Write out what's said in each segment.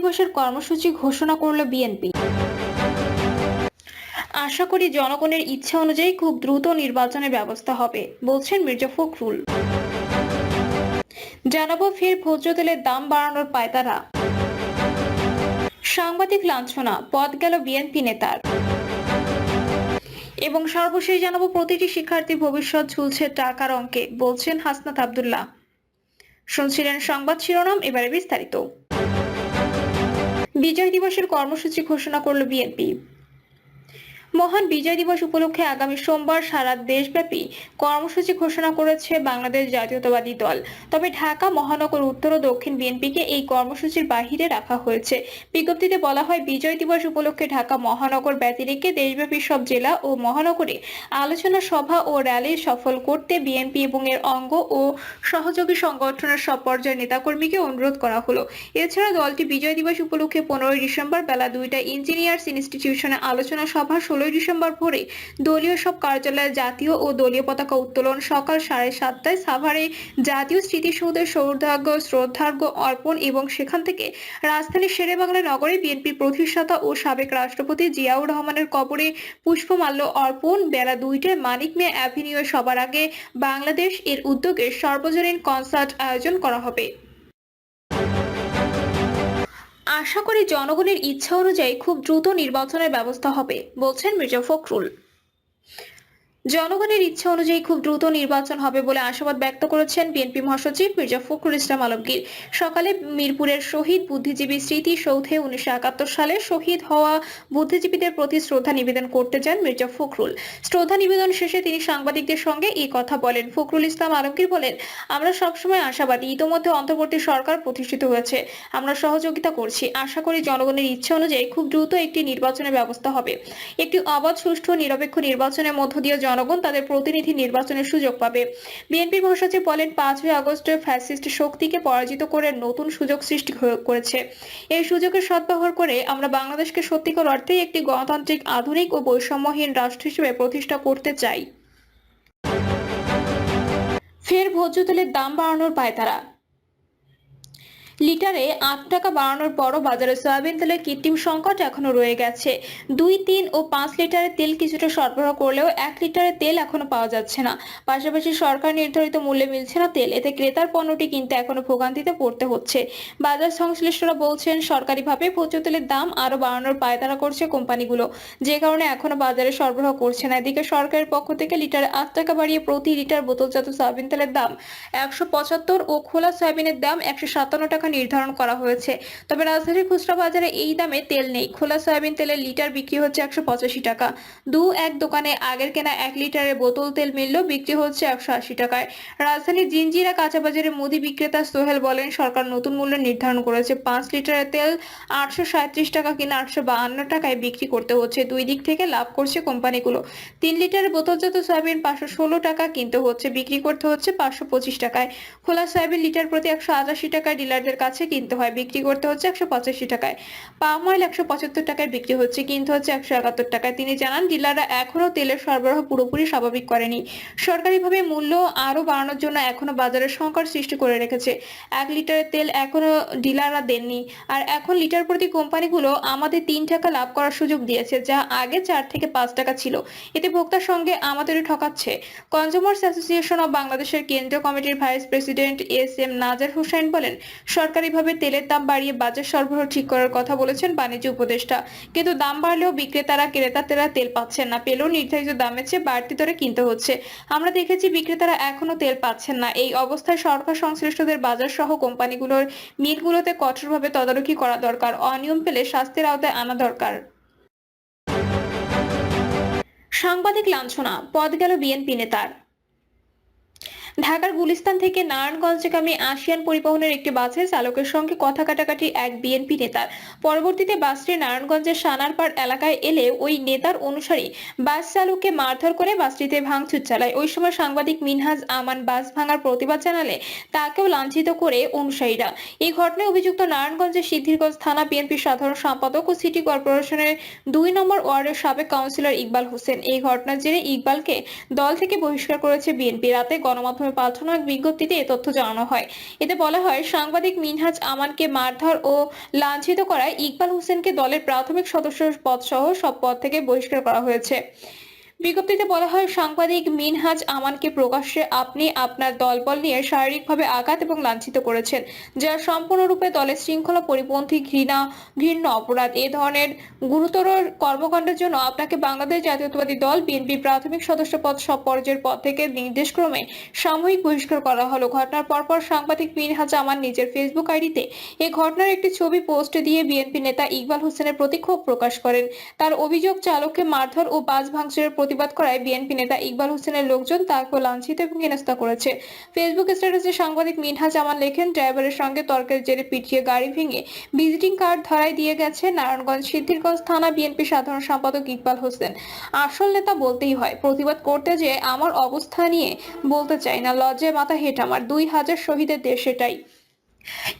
দিবসের কর্মসূচি ঘোষণা করল বিএনপি। আশা করি জনগণের ইচ্ছা অনুযায়ী খুব দ্রুত নির্বাচনের ব্যবস্থা হবে, বলছেন মির্জা ফখরুল। জানাবো ফের ভোজ্য তেলের দাম বাড়ানোর পায়তারা। সাংবাদিক লাঞ্ছনা, পদ গেল বিএনপি নেতার। এবং সর্বশেষ জানাবো প্রতিটি শিক্ষার্থীর ভবিষ্যৎ ঝুলছে টাকার অঙ্কে, বলছেন হাসনাত আব্দুল্লাহ। শুনছিলেন সংবাদ শিরোনাম, এবারে বিস্তারিত। বিজয় দিবসের কর্মসূচি ঘোষণা করল বিএনপি। মহান বিজয় দিবস উপলক্ষে আগামী সোমবার সারা দেশব্যাপী কর্মসূচি ঘোষণা করেছে বাংলাদেশ জাতীয়তাবাদী দল। তবে ঢাকা মহানগর উত্তর ও দক্ষিণ বিএনপিকে এই কর্মসূচির বাহিরে রাখা হয়েছে। বিজ্ঞপ্তিতে বলা হয়, বিজয় দিবস উপলক্ষে ঢাকা মহানগর ব্যতি রেখে দেশব্যাপী সব জেলা ও মহানগরে আলোচনা সভা ও র্যালি সফল করতে বিএনপি এবং এর অঙ্গ ও সহযোগী সংগঠনের সব পর্যায়ের নেতাকর্মীকে অনুরোধ করা হলো। এছাড়া দলটি বিজয় দিবস উপলক্ষে 15 ডিসেম্বর বেলা 2টায় ইঞ্জিনিয়ার্স ইনস্টিটিউশনে আলোচনা সভা, 16 ডিসেম্বর ভোরে দলীয় সব কার্যালয়ে জাতীয় ও দলীয় পতাকা উত্তোলন, সকাল 7:30টায় সাভারে জাতীয় স্মৃতিসৌধের শ্রদ্ধার্ঘ্য অর্পণ এবং সেখান থেকে রাজধানীর শেরেবাংলা নগরে বিএনপির প্রতিষ্ঠাতা ও সাবেক রাষ্ট্রপতি জিয়াউর রহমানের কবরে পুষ্পমাল্য অর্পণ। বেলা 2টায় মানিক মিয়া অ্যাভিনিউ সবার আগে বাংলাদেশ এর উদ্যোগে সর্বজনীন কনসার্ট আয়োজন করা হবে। আশা করি জনগণের ইচ্ছা অনুযায়ী খুব দ্রুত নির্বাচনের ব্যবস্থা হবে, বলছেন মির্জা ফখরুল। জনগণের ইচ্ছা অনুযায়ী খুব দ্রুত নির্বাচন হবে বলে আশাবাদ ব্যক্ত করেছেন বিএনপি মহাসচিব মির্জা ফখরুল ইসলাম আলমগীর। সকালে মিরপুরের শহীদ বুদ্ধিজীবী স্মৃতি সৌধে 1971 সালে শহীদ হওয়া বুদ্ধিজীবীদের প্রতি শ্রদ্ধা নিবেদন করতে যান মির্জা ফখরুল। শ্রদ্ধা নিবেদন শেষে তিনি সাংবাদিকদের সঙ্গে এই কথা বলেন। ফখরুল ইসলাম আলমগীর বলেন, আমরা সবসময় আশাবাদী। ইতোমধ্যে অন্তর্বর্তী সরকার প্রতিষ্ঠিত হয়েছে, আমরা সহযোগিতা করছি। আশা করি জনগণের ইচ্ছা অনুযায়ী খুব দ্রুত একটি নির্বাচনের ব্যবস্থা হবে। একটি অবাধ, সুষ্ঠু, নিরপেক্ষ নির্বাচনের মধ্য দিয়ে জনগণ তাদের প্রতিনিধি নির্বাচনের সুযোগ পাবে। বিএনপির মহাসচিব বলেন, 5ই আগস্ট ফ্যাসিস্ট শক্তিকে পরাজিত করে নতুন সুযোগ সৃষ্টি করেছে। এই সুযোগের সদ্ব্যবহার করে আমরা বাংলাদেশকে সত্যিকার অর্থেই একটি গণতান্ত্রিক, আধুনিক ও বৈষম্যহীন রাষ্ট্র হিসেবে প্রতিষ্ঠা করতে চাই। ফের ভোজ্য তেলের দাম বাড়ানোর পায়তারা। লিটারে 8 টাকা বাড়ানোর পরও বাজারে সয়াবিন তেলের কৃত্রিম সংকট এখনো রয়ে গেছে। 2, 3 ও 5 লিটারের তেল কিছুটা সরবরাহ করলেও 1 লিটারের তেল এখনো পাওয়া যাচ্ছে না। পাশাপাশি সরকার নির্ধারিত মূল্যে মিলছে না তেল। এতে ক্রেতার পণ্যটি কিনতে এখনো ভোগান্তিতে পড়তে হচ্ছে। বাজার সংশ্লিষ্টরা বলছেন, সরকারিভাবে ভোজ্য তেলের দাম আরো বাড়ানোর পায়তারা করছে কোম্পানিগুলো, যে কারণে এখনো বাজারে সরবরাহ করছে না। এদিকে সরকারের পক্ষ থেকে লিটারে 8 টাকা বাড়িয়ে প্রতি লিটার বোতলজাত সয়াবিন তেলের দাম 175 ও খোলা সয়াবিনের দাম 157 টাকা নির্ধারণ করা হয়েছে। তবে রাজধানীর খুচরা বাজারে এই দামে তেল নেই। খোলা সয়াবিন তেলের লিটার বিক্রি হচ্ছে 185 টাকা। 2-1 দোকানে আগের কেনা 1 লিটারের বোতল তেল মূল্য বিক্রি হচ্ছে 180 টাকায়। রাজধানীর জিঞ্জিরা কাঁচাবাজারের মুদি বিক্রেতা সোহেল বলেন, সরকার নতুন মূল্য নির্ধারণ করেছে। 5 লিটারের তেল 837 টাকা কিনা 852 টাকায় বিক্রি করতে হচ্ছে। দুই দিক থেকে লাভ করছে কোম্পানিগুলো। 3 লিটারের বোতলজাত সয়াবিন 516 টাকা কিনতে হচ্ছে, বিক্রি করতে হচ্ছে 525 টাকায়। খোলা সয়াবিন লিটার প্রতি 188 টাকায় ডিলারদের কাছে কিনতে হয়, বিক্রি করতে হচ্ছে 185 টাকায়। পাম অয়েল 175 টাকায় বিক্রি হচ্ছে, কিনতে হচ্ছে 171 টাকায়। তিনি জানান, ডিলাররা এখনো তেলের সরবরাহ পুরোপুরি স্বাভাবিক করেনি। সরকারিভাবে মূল্য আরো বাড়ানোর জন্য এখনো বাজারে সংকট সৃষ্টি করে রেখেছে। 1 লিটারের তেল এখনো ডিলাররা দেননি। আর এখন লিটার প্রতি কোম্পানিগুলো আমাদের 3 টাকা লাভ করার সুযোগ দিয়েছে, যা আগে 4 থেকে 5 টাকা ছিল। এতে ভোক্তার সঙ্গে আমাদেরও ঠকাচ্ছে। কনজিউমার্স অ্যাসোসিয়েশন অব বাংলাদেশের কেন্দ্রীয় কমিটির ভাইস প্রেসিডেন্ট এস.এম. নাজার হোসেন বলেন, সরকারিভাবে তেলের দাম বাড়িয়ে বাজার সরবরাহ ঠিক করার কথা বলেছেন বাণিজ্য উপদেষ্টা। কিন্তু দাম বাড়লেও ক্রেতারা তেল পাচ্ছেন না। পেলেও নির্ধারিত দামের চেয়ে বাড়তি দরে কিনতে হচ্ছে। আমরা দেখেছি বিক্রেতারা এখনো তেল পাচ্ছেন না। এই অবস্থায় সরকার সংশ্লিষ্টদের বাজার সহ কোম্পানিগুলোর মিলগুলোতে কঠোরভাবে তদারকি করা দরকার। অনিয়ম পেলে শাস্তির আওতায় আনা দরকার। সাংবাদিক লাঞ্ছনা, পদ গেল বিএনপি নেতার। ঢাকার গুলিস্তান থেকে নারায়ণগঞ্জগামী আসিয়ান পরিবহনের একটি বাসে চালকের সঙ্গে কথা কাটাকাটি এক বিএনপি নেতার। পরবর্তীতে বাসটি নারায়ণগঞ্জের সানারপাড় এলাকায় এলে ওই নেতার অনুসারী বাস চালককে মারধর করে বাসটিতে ভাঙচুর চালায়। ওই সময় সাংবাদিক মিনহাজ আমান বাস ভাঙার প্রতিবাদ জানালে তাকেও লাঞ্ছিত করে অনুসারীরা। এই ঘটনায় অভিযুক্ত নারায়ণগঞ্জের সিদ্ধিরগঞ্জ থানা বিএনপির সাধারণ সম্পাদক ও সিটি কর্পোরেশনের 2 নম্বর ওয়ার্ডের সাবেক কাউন্সিলর ইকবাল হোসেন। এই ঘটনার জেরে ইকবালকে দল থেকে বহিষ্কার করেছে বিএনপি। রাতে গণমাধ্যমে মাধ্যমে পাঠানো এক বিজ্ঞপ্তিতে এ তথ্য জানানো হয়। এতে বলা হয়, সাংবাদিক মিনহাজ আমানকে মারধর ও লাঞ্ছিত করায় ইকবাল হোসেনকে দলের প্রাথমিক সদস্য পদ সহ সব পদ থেকে বহিষ্কার করা হয়েছে। বিজ্ঞপ্তিতে বলা হয়, সাংবাদিক মিনহাজ আমানকে প্রকাশ্যে আপনি আপনার দলবল নিয়ে শারীরিকভাবে আঘাত এবং লাঞ্ছিত করেছেন, যা সম্পূর্ণরূপে দলের শৃঙ্খলা পরিপন্থী ঘৃণ্য অপরাধ। এ ধরনের গুরুতর কর্মকাণ্ডের জন্য আপনাকে বাংলাদেশ জাতীয়তাবাদী দল বিএনপির প্রাথমিক সদস্য পদ সব পর্যায়ের পদ থেকে নির্দেশক্রমে সাময়িক বহিষ্কার করা হলো। ঘটনার পরপর সাংবাদিক মিনহাজ আমান নিজের ফেসবুক আইডিতে এই ঘটনার একটি ছবি পোস্ট দিয়ে বিএনপি নেতা ইকবাল হোসেনের প্রতি ক্ষোভ প্রকাশ করেন। তার অভিযোগ, চালককে মারধর ও বাস ভাঙচুরের প্রতিবাদ করায় বিএনপি নেতা ইকবাল হোসেনের লোকজন তাকে লাঞ্ছিত এবং হেনস্থা করেছে। ফেসবুক স্ট্যাটাসে সাংবাদিক মিনহাজ আমান লেখেন, ড্রাইভারের সঙ্গে তর্কের জেরে পিটিয়ে গাড়ি ভেঙে ভিজিটিং কার্ড ধরায় দিয়ে গেছে নারায়ণগঞ্জ সিদ্ধিরগঞ্জ থানা বিএনপি সাধারণ সম্পাদক ইকবাল হোসেন। আসল নেতা বলতেই হয়, প্রতিবাদ করতে যে আমার অবস্থা নিয়ে বলতে চাই না, লজ্জায় মাথা হেঁট আমার, 2000 শহীদের দেশ সেটাই।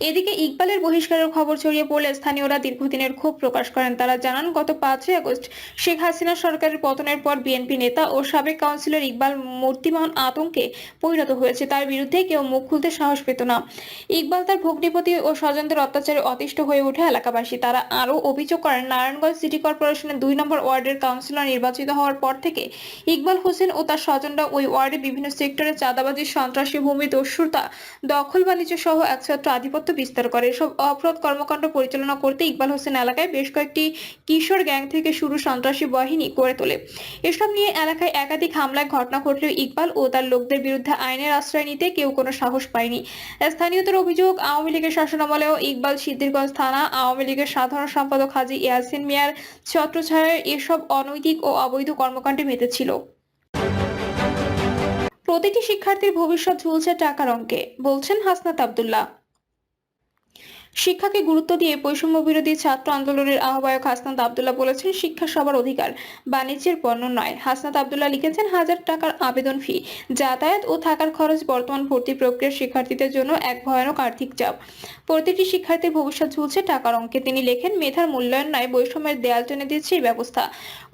এদিকে ইকবালের বহিষ্কারের খবর ছড়িয়ে পড়লে স্থানীয়রা দীর্ঘদিনের ক্ষোভ প্রকাশ করেন। তারা জানান, গত 5ই আগস্ট শেখ হাসিনা সরকারের পতনের পর বিএনপি নেতা ও সাবেক কাউন্সিলর ইকবাল মূর্তিমান আতঙ্কে পরিণত হয়েছে। তার বিরুদ্ধে কেউ মুখ খুলতে সাহস পেত না। ইকবাল তার ভগ্নিপতি ও স্বজনদের অত্যাচারে অতিষ্ঠ হয়ে ওঠে এলাকাবাসী। তারা আরও অভিযোগ করেন, নারায়ণগঞ্জ সিটি কর্পোরেশনের 2 নম্বর ওয়ার্ডের কাউন্সিলর নির্বাচিত হওয়ার পর থেকে ইকবাল হোসেন ও তার স্বজনরা ওই ওয়ার্ডে বিভিন্ন সেক্টরে চাঁদাবাজি, সন্ত্রাসী, ভূমি দস্যুতা, দখল বাণিজ্য সহ একছত্র আধিপত্য বিস্তার করে। এসব অপরাধ কর্মকাণ্ড পরিচালনা করতে ইকবাল হোসেন এলাকায় বেশ কয়েকটি কিশোর গ্যাং থেকে শুরু সন্ত্রাসী বাহিনী গড়ে তোলে। এসব নিয়ে এলাকায় একাধিক হামলার ঘটনা ঘটলেও ইকবাল ও তার লোকদের বিরুদ্ধে আইনের আশ্রয় নিতে কেউ কোনো সাহস পায়নি। স্থানীয়দের অভিযোগ, আওয়ামী লীগের শাসনামলেও ইকবাল সিদ্ধিরগঞ্জ থানা আওয়ামী লীগের সাধারণ সম্পাদক হাজী ইয়াসিন মিয়ার ছত্রছায়ায় এসব অনৈতিক ও অবৈধ কর্মকাণ্ডে মেতেছিল। প্রতিটি শিক্ষার্থীর ভবিষ্যৎ ঝুলছে টাকার অঙ্কে, বলছেন হাসনাত আব্দুল্লাহ। শিক্ষাকে গুরুত্ব দিয়ে বৈষম্য বিরোধী ছাত্র আন্দোলনের আহ্বায়ক হাসনাত আব্দুল্লাহ বলেছেন, শিক্ষা সবার অধিকার, বাণিজ্যের পণ্য নয়। হাসনাত আব্দুল্লাহ লিখেছেন, 1000 টাকার আবেদন ফি, যাতায়াত ও থাকার খরচ বর্তমান ভর্তি প্রক্রিয়ার শিক্ষার্থীদের জন্য এক ভয়ানক আর্থিক চাপ। প্রতিটি শিক্ষার্থীর ভবিষ্যৎ ঝুলছে টাকার অঙ্কে। তিনি লেখেন, মেধার মূল্যায়ন নয়, বৈষম্যের দেয়াল টেনে দিচ্ছে এই ব্যবস্থা।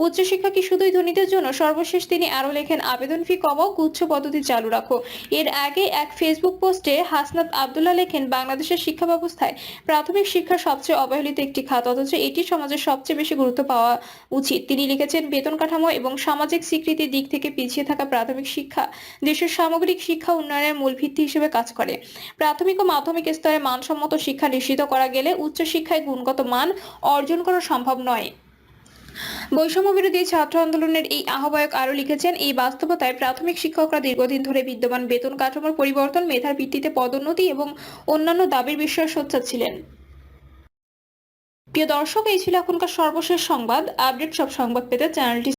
উচ্চশিক্ষা কি শুধুই ধনীদের জন্য? সর্বশেষ তিনি আরো লেখেন, আবেদন ফি কমাও, গুচ্ছ পদ্ধতি চালু রাখো। এর আগে এক ফেসবুক পোস্টে হাসনাত আব্দুল্লাহ লেখেন, বাংলাদেশের শিক্ষা ব্যবস্থায় প্রাথমিক শিক্ষা সবচেয়ে অবহেলিত একটি খাত, অথচ এটি সমাজের সবচেয়ে বেশি গুরুত্ব পাওয়া উচিত। তিনি লিখেছেন, বেতন কাঠামো এবং সামাজিক স্বীকৃতির দিক থেকে পিছিয়ে থাকা প্রাথমিক শিক্ষা দেশের সামগ্রিক শিক্ষা উন্নয়নের মূল ভিত্তি হিসেবে কাজ করে। প্রাথমিক ও মাধ্যমিক স্তরে মানসম্মত শিক্ষা নিশ্চিত করা গেলে উচ্চশিক্ষায় গুণগত মান অর্জন করা সম্ভব নয়। বৈষম্য বিরোধী ছাত্র আন্দোলনের এই আহ্বায়ক আরো লিখেছেন, এই বাস্তবতায় প্রাথমিক শিক্ষকরা দীর্ঘদিন ধরে বিদ্যমান বেতন কাঠামোর পরিবর্তন, মেধার ভিত্তিতে পদোন্নতি এবং অন্যান্য দাবির বিষয়ে সোচ্চার ছিলেন। প্রিয় দর্শক, এই ছিল এখনকার সর্বশেষ সংবাদ। আপডেট সব সংবাদ পেতে চ্যানেলটি